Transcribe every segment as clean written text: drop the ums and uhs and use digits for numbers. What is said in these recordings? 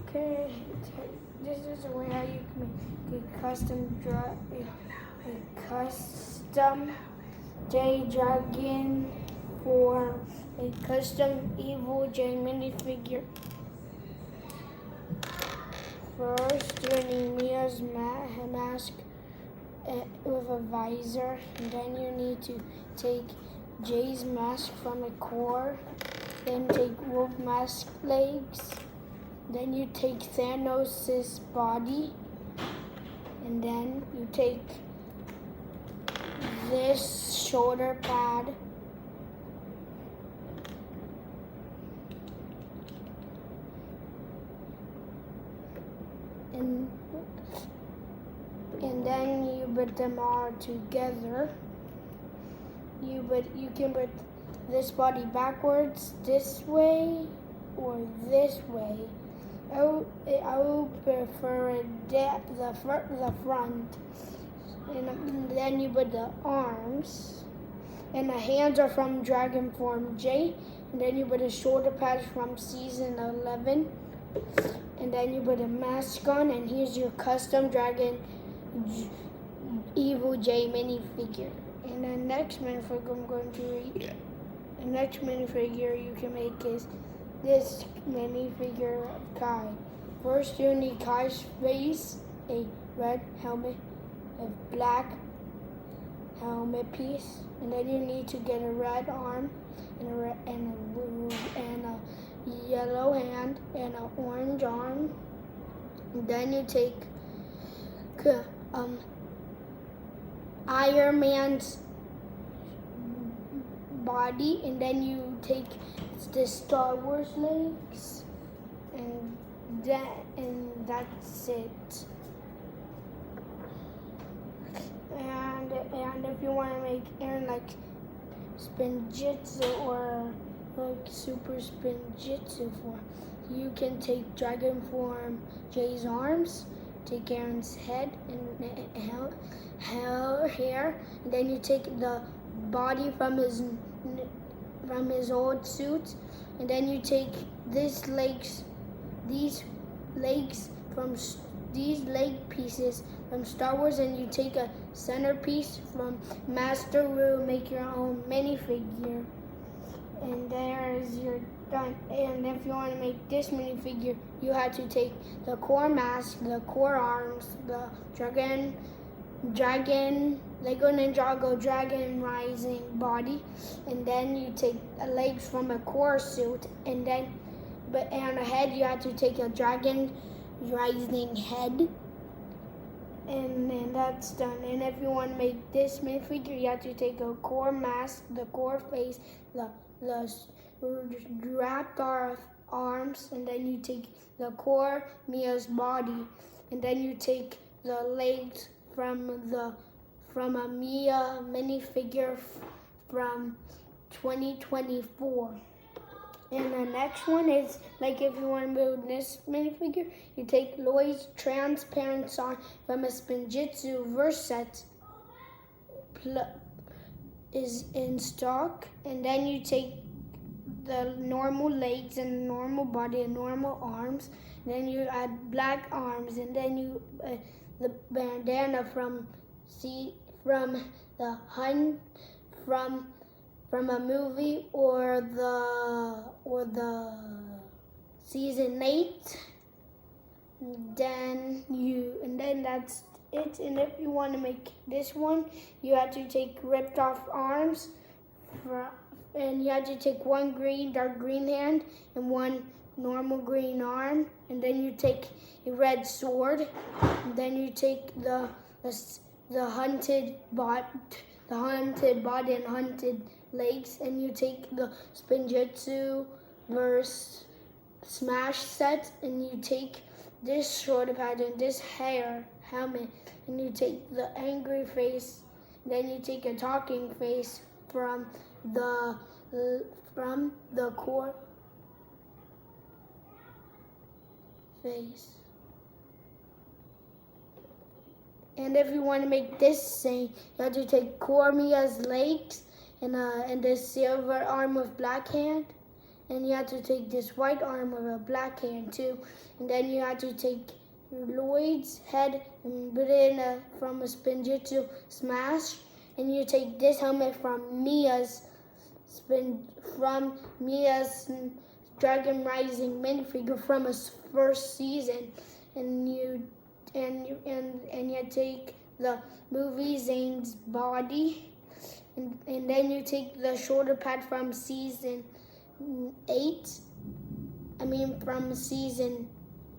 Okay, this is a way how you can make a custom J Dragon for a custom Evil J minifigure. First, you need Mia's mask with a visor, and then you need to take Jay's mask from the core, then take Wolf mask legs, then you take Thanos' body, and then you take this shoulder pad, and then you put them all together. You can put this body backwards, this way, or this way. I would prefer the front. And then you put the arms, and the hands are from Dragon Form J. And then you put a shoulder pads from Season 11. And then you put a mask on, and here's your custom Dragon Evil J minifigure. And the next minifigure I'm going to read. The next minifigure you can make is this minifigure of Kai. First, you need Kai's face, a red helmet, a black helmet piece, and then you need to get a red arm and a yellow hand and an orange arm. And then you take Iron Man's body, and then you take the Star Wars legs, and that's it. And if you want to make Aaron like Spinjitzu or like Super Spinjitzu form, you can take Dragon Form Jay's arms, take Aaron's head and hair, and then you take the body from his old suit, and then you take these leg pieces from Star Wars, and you take a centerpiece from Master Wu, make your own minifigure, and there's your done. And if you want to make this minifigure, you have to take the core mask, the core arms, the Dragon Lego Ninjago Dragon Rising body, and then you take the legs from a core suit, and then on the head you have to take a Dragon Rising head, and then that's done. And if you want to make this minifigure, you have to take a core mask, the core face, the Raptor arms, and then you take the core Mia's body, and then you take the legs from a Mia minifigure from 2024. And the next one is, like, if you want to build this minifigure, you take Lloyd's transparent song from a Spinjitzu verse set is in stock, and then you take the normal legs and normal body and normal arms, and then you add black arms, and then you the bandana from a movie or the Season 8. And then that's it. And if you want to make this one, you have to take ripped off arms, and you have to take one dark green hand and one normal green arm, and then you take a red sword, and then you take the hunted body and hunted legs, and you take the Spinjitzu verse smash set, and you take this shoulder pad and this helmet, and you take the angry face, and then you take a talking face from the core face. And if you want to make this same, you have to take Cormia's legs and the silver arm with black hand, and you have to take this white arm with a black hand too, and then you have to take Lloyd's head and put it in from a Spinjitzu smash, and you take this helmet from Mia's Dragon Rising minifigure from his first season, and you take the movie Zane's body, and then you take the shoulder pad from season 8. From season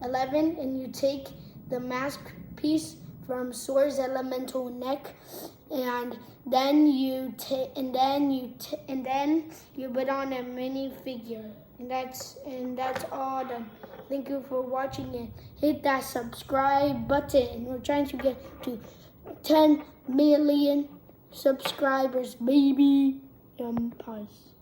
11, and you take the mask piece from Soar's elemental neck, and then you put on a minifigure, and that's all done. Thank you for watching, and hit that subscribe button. We're trying to get to 10 million subscribers, baby. Pause.